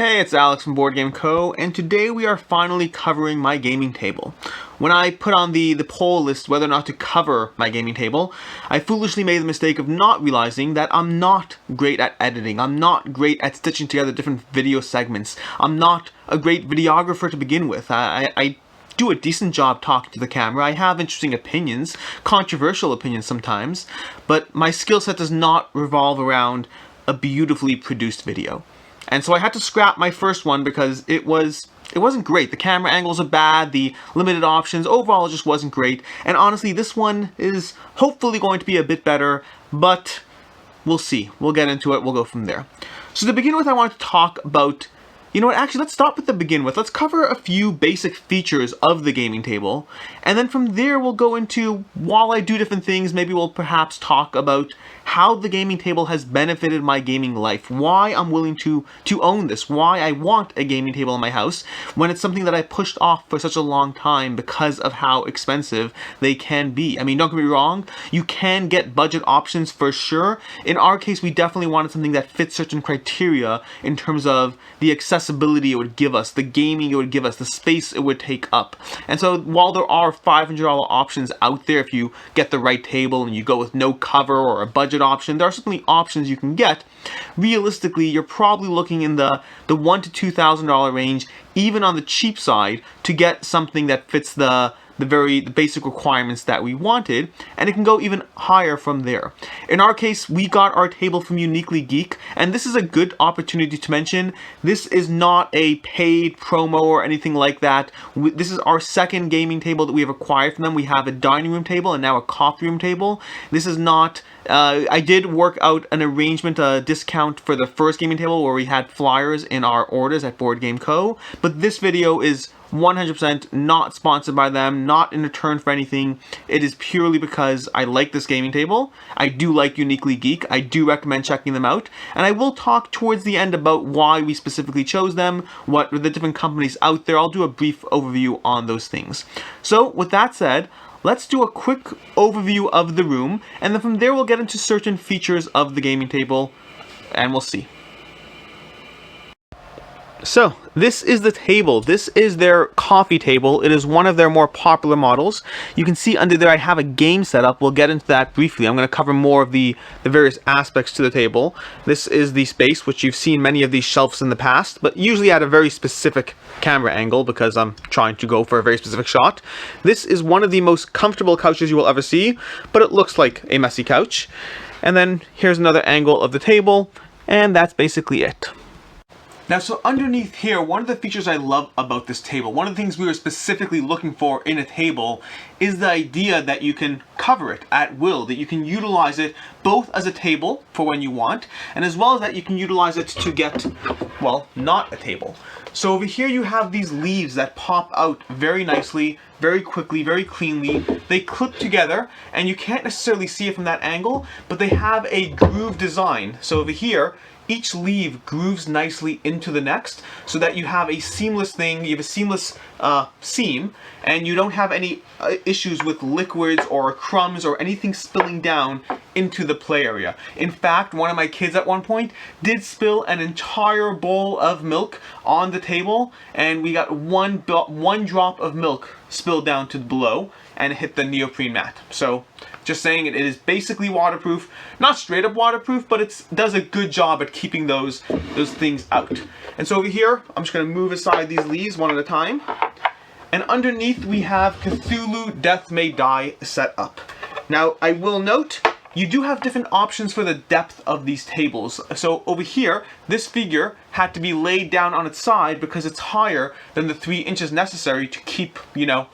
Hey, it's Alex from BoardGameCo, and today we are finally covering my gaming table. When I put on the poll list whether or not to cover my gaming table, I foolishly made the mistake of not realizing that I'm not great at editing. I'm not great at stitching together different video segments. I'm not a great videographer to begin with. I do a decent job talking to the camera. I have interesting opinions, controversial opinions sometimes, but my skill set does not revolve around a beautifully produced video. And so I had to scrap my first one because it wasn't great. The camera angles are bad, the limited options, overall it just wasn't great. And honestly, this one is hopefully going to be a bit better, but we'll see. We'll get into it, we'll go from there. So to begin with, I want to talk about, actually let's start with the begin with. Let's cover a few basic features of the gaming table, and then from there we'll go into, while I do different things, maybe we'll perhaps talk about how the gaming table has benefited my gaming life, why I'm willing to own this, why I want a gaming table in my house when it's something that I pushed off for such a long time because of how expensive they can be. I mean, don't get me wrong, you can get budget options for sure. In our case, we definitely wanted something that fits certain criteria in terms of the accessibility it would give us, the gaming it would give us, the space it would take up. And so while there are $500 options out there if you get the right table and you go with no cover or a budget option, there are certainly options you can get. Realistically, you're probably looking in the $1,000 to $2,000 range, even on the cheap side, to get something that fits the basic requirements that we wanted, and it can go even higher from there. In our case, we got our table from Uniquely Geek, and this is a good opportunity to mention, this is not a paid promo or anything like that. This is our second gaming table that we have acquired from them. We have a dining room table and now a coffee room table. This is not, I did work out an arrangement, a discount for the first gaming table where we had flyers in our orders at BoardGameCo, but this video is 100% not sponsored by them, not in return for anything. It is purely because I like this gaming table. I do like Uniquely Geek. I do recommend checking them out. And I will talk towards the end about why we specifically chose them, what are the different companies out there. I'll do a brief overview on those things. So with that said, let's do a quick overview of the room, and then from there we'll get into certain features of the gaming table, and we'll see. So, this is the table. This is their coffee table. It is one of their more popular models. You can see under there I have a game setup. We'll get into that briefly. I'm going to cover more of the various aspects to the table. This is the space, which you've seen many of these shelves in the past, but usually at a very specific camera angle because I'm trying to go for a very specific shot. This is one of the most comfortable couches you will ever see, but it looks like a messy couch. And then here's another angle of the table, and that's basically it. Now, so underneath here, one of the features I love about this table, one of the things we were specifically looking for in a table, is the idea that you can cover it at will, that you can utilize it both as a table for when you want, and as well as that you can utilize it to get, well, not a table. So over here you have these leaves that pop out very nicely, very quickly, very cleanly. They clip together, and you can't necessarily see it from that angle, but they have a groove design. So over here, each leaf grooves nicely into the next so that you have a seamless thing, you have a seamless seam, and you don't have any issues with liquids or crumbs or anything spilling down into the play area. In fact, one of my kids at one point did spill an entire bowl of milk on the table, and we got one drop of milk spilled down to below and hit the neoprene mat. So just saying, it is basically waterproof, not straight up waterproof, but it does a good job at keeping those things out. And so over here, I'm just going to move aside these leaves one at a time. And underneath we have Cthulhu Death May Die set up. Now I will note, you do have different options for the depth of these tables. So over here, this figure had to be laid down on its side because it's higher than the 3 inches necessary to keep,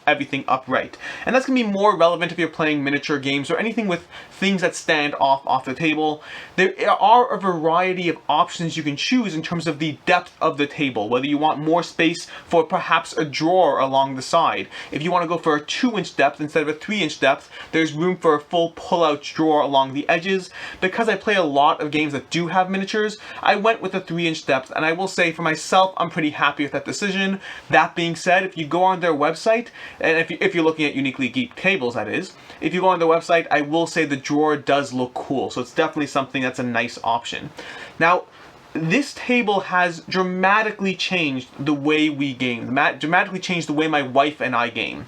everything upright. And that's going to be more relevant if you're playing miniature games or anything with things that stand off the table. There are a variety of options you can choose in terms of the depth of the table, whether you want more space for perhaps a drawer along the side. If you want to go for a 2-inch depth instead of a 3-inch depth, there's room for a full pull-out drawer along the edges. Because I play a lot of games that do have miniatures, I went with a 3-inch depth, and I will say for myself, I'm pretty happy with that decision. That being said, if you go on their website, and if you're looking at Uniquely Geek tables, that is, if you go on their website, I will say the drawer does look cool, so it's definitely something that's a nice option. Now, this table has dramatically changed the way we game, dramatically changed the way my wife and I game.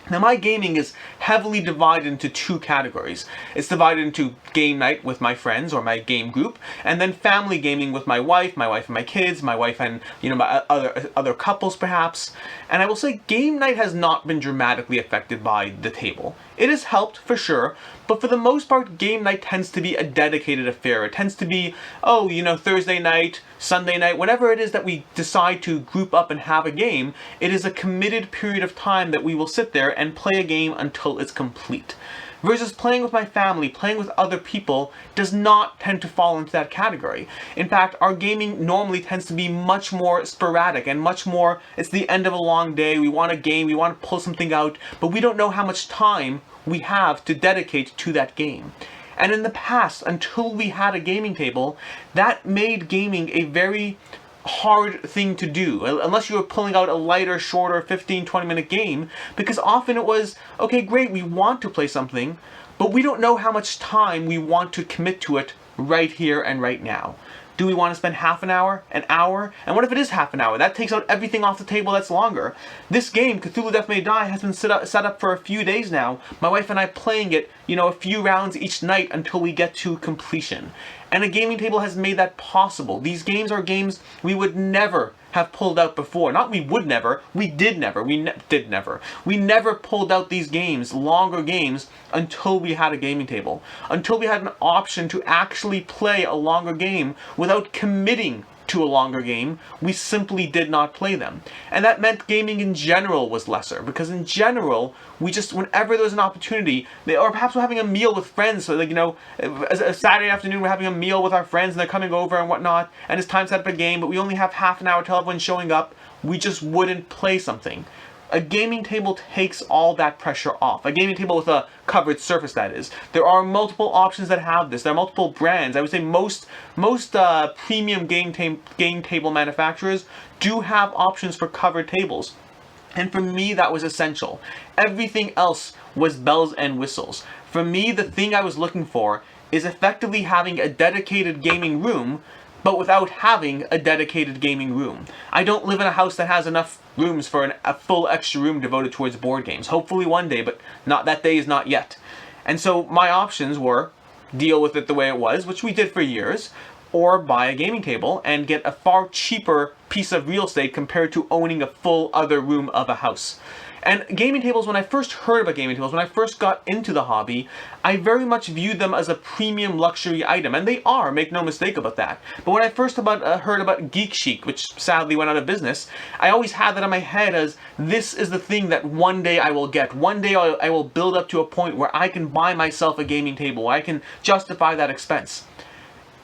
Now, my gaming is heavily divided into two categories. It's divided into game night with my friends or my game group, and then family gaming with my wife and my kids, my wife and my other couples perhaps. And I will say game night has not been dramatically affected by the table. It has helped for sure, but for the most part, game night tends to be a dedicated affair. It tends to be, Thursday night, Sunday night, whenever it is that we decide to group up and have a game, it is a committed period of time that we will sit there and play a game until it's complete. Versus playing with my family, playing with other people, does not tend to fall into that category. In fact, our gaming normally tends to be much more sporadic and much more, it's the end of a long day, we want a game, we want to pull something out, but we don't know how much time we have to dedicate to that game. And in the past, until we had a gaming table, that made gaming a very hard thing to do, unless you were pulling out a lighter, shorter 15-20 minute game, because often it was, okay, great, we want to play something, but we don't know how much time we want to commit to it right here and right now. Do we want to spend half an hour? An hour? And what if it is half an hour? That takes out everything off the table that's longer. This game, Cthulhu Death May Die, has been set up for a few days now. My wife and I playing it, a few rounds each night until we get to completion. And a gaming table has made that possible. These games are games we would never have pulled out before. Not we would never, we did never. We never pulled out these games, longer games, until we had a gaming table. Until we had an option to actually play a longer game without committing to a longer game, we simply did not play them. And that meant gaming in general was lesser, because in general, we just, whenever there was an opportunity, or perhaps we're having a meal with friends, so a Saturday afternoon we're having a meal with our friends and they're coming over and whatnot, and it's time to set up a game, but we only have half an hour till everyone's showing up, we just wouldn't play something. A gaming table takes all that pressure off. A gaming table with a covered surface, that is. There are multiple options that have this. There are multiple brands. I would say most premium game table manufacturers do have options for covered tables. And for me, that was essential. Everything else was bells and whistles. For me, the thing I was looking for is effectively having a dedicated gaming room, but without having a dedicated gaming room. I don't live in a house that has enough rooms for a full extra room devoted towards board games. Hopefully one day, but that day is not yet. And so my options were deal with it the way it was, which we did for years, or buy a gaming table and get a far cheaper piece of real estate compared to owning a full other room of a house. And gaming tables, when I first heard about gaming tables, when I first got into the hobby, I very much viewed them as a premium luxury item. And they are, make no mistake about that. But when I first heard about Geek Chic, which sadly went out of business, I always had that in my head as, this is the thing that one day I will get. One day I will build up to a point where I can buy myself a gaming table, where I can justify that expense.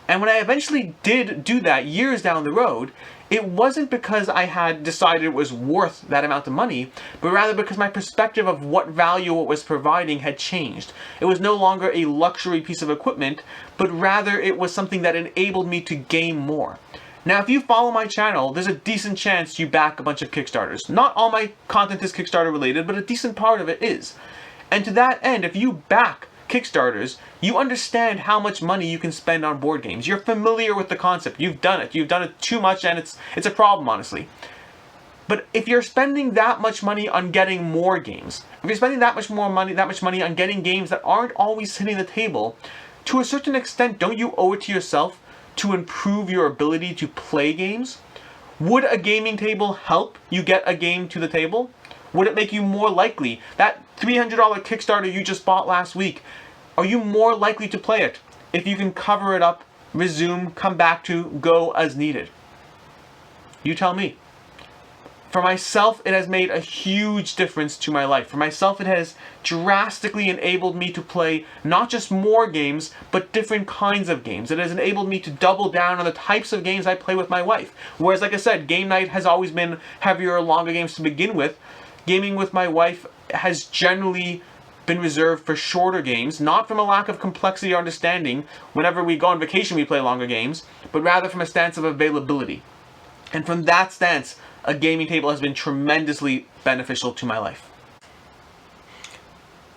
And when I eventually did do that years down the road, it wasn't because I had decided it was worth that amount of money, but rather because my perspective of what value it was providing had changed. It was no longer a luxury piece of equipment, but rather it was something that enabled me to game more. Now, if you follow my channel, there's a decent chance you back a bunch of Kickstarters. Not all my content is Kickstarter related, but a decent part of it is. And to that end, if you back Kickstarters, you understand how much money you can spend on board games. You're familiar with the concept. You've done it. You've done it too much, and it's a problem, honestly. But if you're spending that much money on getting more games, if you're spending that much money on getting games that aren't always hitting the table, to a certain extent, don't you owe it to yourself to improve your ability to play games? Would a gaming table help you get a game to the table? Would it make you more likely? That $300 Kickstarter you just bought last week, are you more likely to play it if you can cover it up, resume, come back to, go as needed? You tell me. For myself, it has made a huge difference to my life. For myself, it has drastically enabled me to play not just more games, but different kinds of games. It has enabled me to double down on the types of games I play with my wife. Whereas, like I said, game night has always been heavier, longer games to begin with. Gaming with my wife has generally been reserved for shorter games, not from a lack of complexity or understanding. Whenever we go on vacation, we play longer games, but rather from a stance of availability. And from that stance, a gaming table has been tremendously beneficial to my life.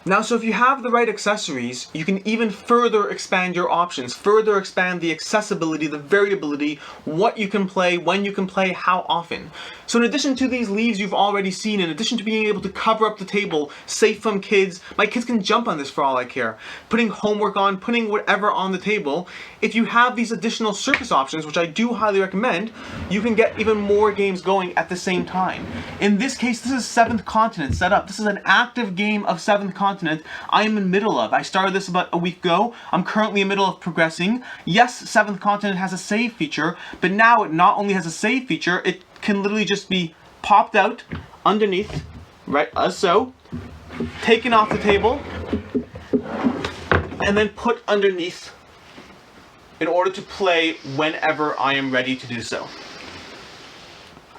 Now, so if you have the right accessories, you can even further expand your options, further expand the accessibility, the variability, what you can play, when you can play, how often. So in addition to these leaves you've already seen, in addition to being able to cover up the table, safe from kids, my kids can jump on this for all I care, putting homework on, putting whatever on the table, if you have these additional surface options, which I do highly recommend, you can get even more games going at the same time. In this case, this is 7th Continent set up. This is an active game of 7th Continent I am in the middle of. I started this about a week ago. I'm currently in the middle of progressing. Yes, 7th Continent has a save feature, but now it not only has a save feature, it can literally just be popped out underneath, right, as so, taken off the table, and then put underneath in order to play whenever I am ready to do so.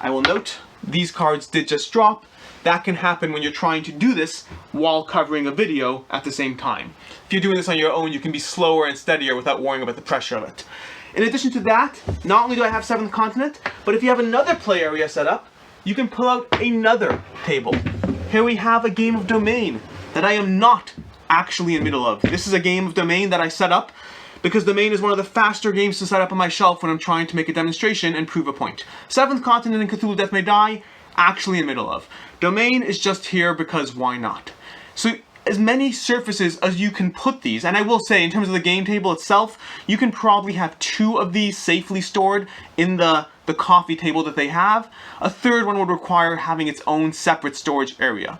I will note, these cards did just drop. That can happen when you're trying to do this while covering a video at the same time. If you're doing this on your own, you can be slower and steadier without worrying about the pressure of it. In addition to that, not only do I have 7th Continent, but if you have another play area set up, you can pull out another table. Here we have a game of Domain that I am not actually in the middle of. This is a game of Domain that I set up because Domain is one of the faster games to set up on my shelf when I'm trying to make a demonstration and prove a point. 7th Continent and Cthulhu Death May Die, actually in the middle of. Domain is just here because why not? So as many surfaces as you can put these, and I will say in terms of the game table itself, you can probably have 2 of these safely stored in the coffee table that they have. A third one would require having its own separate storage area.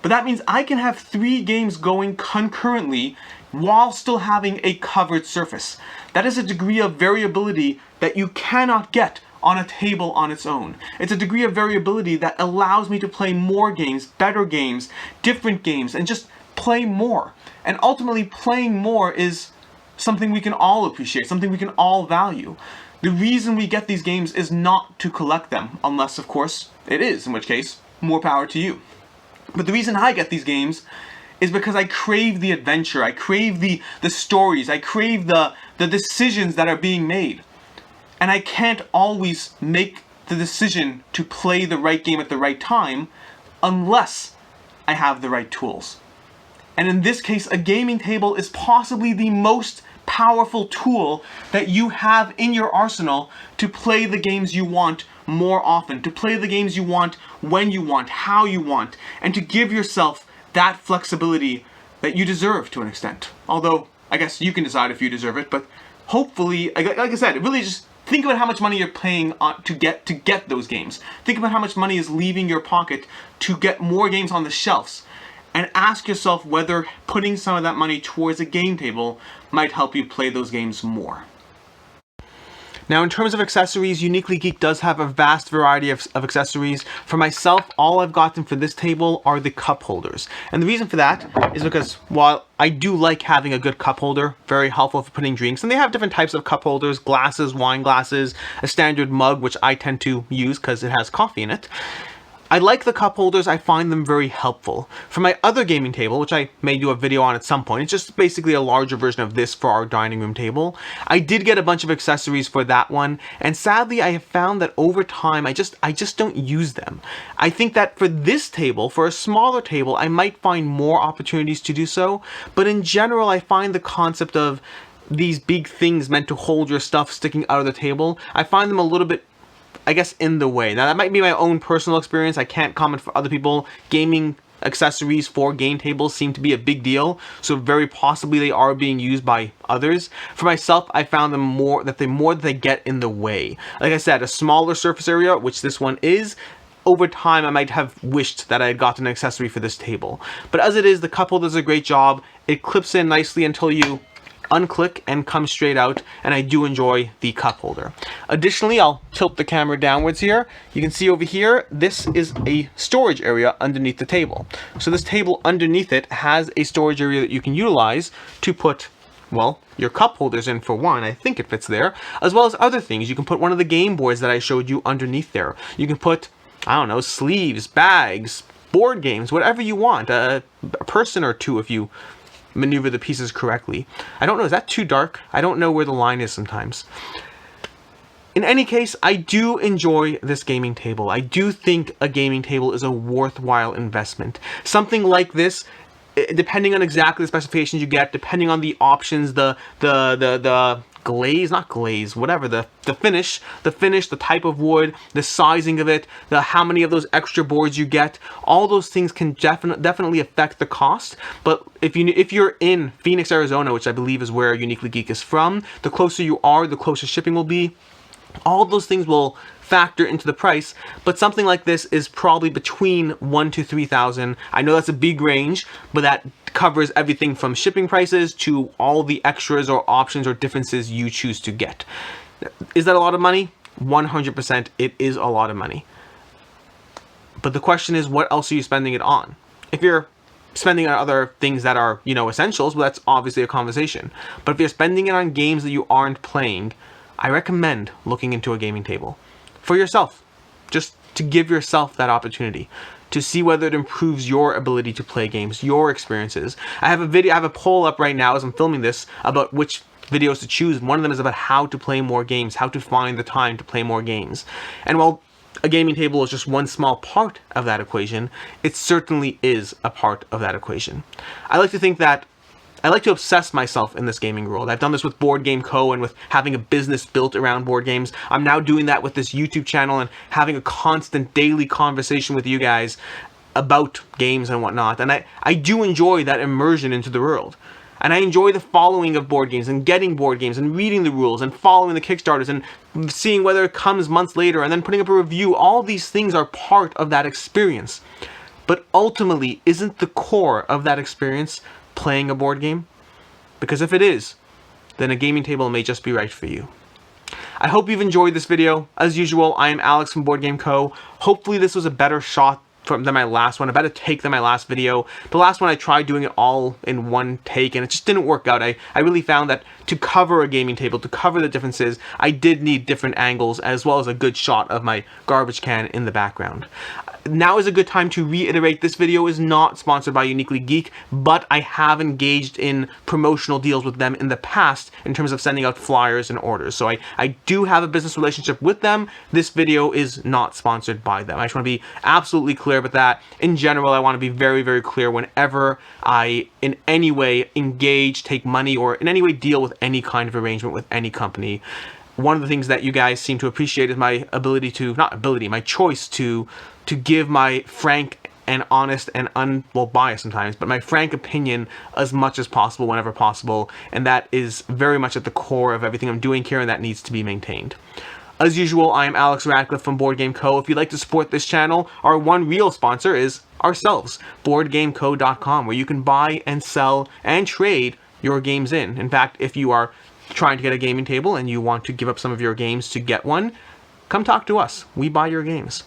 But that means I can have 3 games going concurrently while still having a covered surface. That is a degree of variability that you cannot get on a table on its own. It's a degree of variability that allows me to play more games, better games, different games, and just play more. And ultimately, playing more is something we can all appreciate, something we can all value. The reason we get these games is not to collect them, unless, of course, it is, in which case, more power to you. But the reason I get these games is because I crave the adventure, I crave the stories, I crave the decisions that are being made. And I can't always make the decision to play the right game at the right time unless I have the right tools. And in this case, a gaming table is possibly the most powerful tool that you have in your arsenal to play the games you want more often, to play the games you want when you want, how you want, and to give yourself that flexibility that you deserve to an extent. Although, I guess you can decide if you deserve it, but hopefully, like I said, it really just think about how much money you're paying to get those games. Think about how much money is leaving your pocket to get more games on the shelves. And ask yourself whether putting some of that money towards a game table might help you play those games more. Now, in terms of accessories, Uniquely Geek does have a vast variety of accessories. For myself, all I've gotten for this table are the cup holders. And the reason for that is because while I do like having a good cup holder, very helpful for putting drinks, and they have different types of cup holders, glasses, wine glasses, a standard mug, which I tend to use because it has coffee in it. I like the cup holders, I find them very helpful. For my other gaming table, which I may do a video on at some point, it's just basically a larger version of this for our dining room table. I did get a bunch of accessories for that one, and sadly I have found that over time I just don't use them. I think that for this table, for a smaller table, I might find more opportunities to do so, but in general I find the concept of these big things meant to hold your stuff sticking out of the table, I find them a little bit, I guess, in the way. Now, that might be my own personal experience. I can't comment for other people. Gaming accessories for game tables seem to be a big deal, so very possibly they are being used by others. For myself, I found them more that they get in the way. Like I said, a smaller surface area, which this one is, over time I might have wished that I had gotten an accessory for this table. But as it is, the cup holder does a great job. It clips in nicely until you unclick and come straight out, and I do enjoy the cup holder. Additionally, I'll tilt the camera downwards here. You can see over here, this is a storage area underneath the table. So this table underneath it has a storage area that you can utilize to put, well, your cup holders in for one. I think it fits there, as well as other things. You can put one of the game boards that I showed you underneath there. You can put, I don't know, sleeves, bags, board games, whatever you want. A person or two if you maneuver the pieces correctly. I don't know, is that too dark? I don't know where the line is sometimes. In any case, I do enjoy this gaming table. I do think a gaming table is a worthwhile investment. Something like this depending on exactly the specifications you get, depending on the options, the glaze, not glaze, whatever, the finish, the type of wood, the sizing of it, how many of those extra boards you get, all those things can definitely affect the cost. But if you're in Phoenix, Arizona, which I believe is where Uniquely Geek is from, the closer you are, the closer shipping will be. All those things will factor into the price, but something like this is probably between $1,000 to $3,000. I know that's a big range, but that covers everything from shipping prices to all the extras or options or differences you choose to get. Is that a lot of money? 100% it is a lot of money. But the question is, what else are you spending it on? If you're spending it on other things that are, essentials, well, that's obviously a conversation. But if you're spending it on games that you aren't playing, I recommend looking into a gaming table for yourself, just to give yourself that opportunity to see whether it improves your ability to play games, your experiences. I have a poll up right now as I'm filming this about which videos to choose. One of them is about how to play more games, how to find the time to play more games. And while a gaming table is just one small part of that equation, it certainly is a part of that equation. I like to think that I like to obsess myself in this gaming world. I've done this with BoardGameCo and with having a business built around board games. I'm now doing that with this YouTube channel and having a constant daily conversation with you guys about games and whatnot. And I do enjoy that immersion into the world. And I enjoy the following of board games and getting board games and reading the rules and following the Kickstarters and seeing whether it comes months later and then putting up a review. All these things are part of that experience. But ultimately, isn't the core of that experience playing a board game? Because if it is, then a gaming table may just be right for you. I hope you've enjoyed this video. As usual, I am Alex from BoardGameCo. Hopefully this was a better shot than my last one, a better take than my last video. The last one I tried doing it all in one take and it just didn't work out. I really found that to cover a gaming table, to cover the differences, I did need different angles as well as a good shot of my garbage can in the background. Now is a good time to reiterate, this video is not sponsored by Uniquely Geek, but I have engaged in promotional deals with them in the past in terms of sending out flyers and orders. So I do have a business relationship with them. This video is not sponsored by them. I just want to be absolutely clear about that. In general, I want to be very, very clear whenever I in any way engage, take money, or in any way deal with any kind of arrangement with any company. One of the things that you guys seem to appreciate is my my choice to give my frank and honest and biased sometimes, but my frank opinion as much as possible whenever possible, and that is very much at the core of everything I'm doing here, and that needs to be maintained. As usual, I am Alex Radcliffe from BoardGameCo. If you'd like to support this channel, our one real sponsor is ourselves, BoardGameCo.com, where you can buy and sell and trade your games in. In fact, if you are trying to get a gaming table and you want to give up some of your games to get one, come talk to us. We buy your games.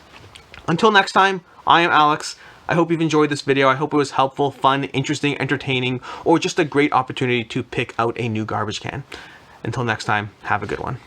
Until next time, I am Alex. I hope you've enjoyed this video. I hope it was helpful, fun, interesting, entertaining, or just a great opportunity to pick out a new garbage can. Until next time, have a good one.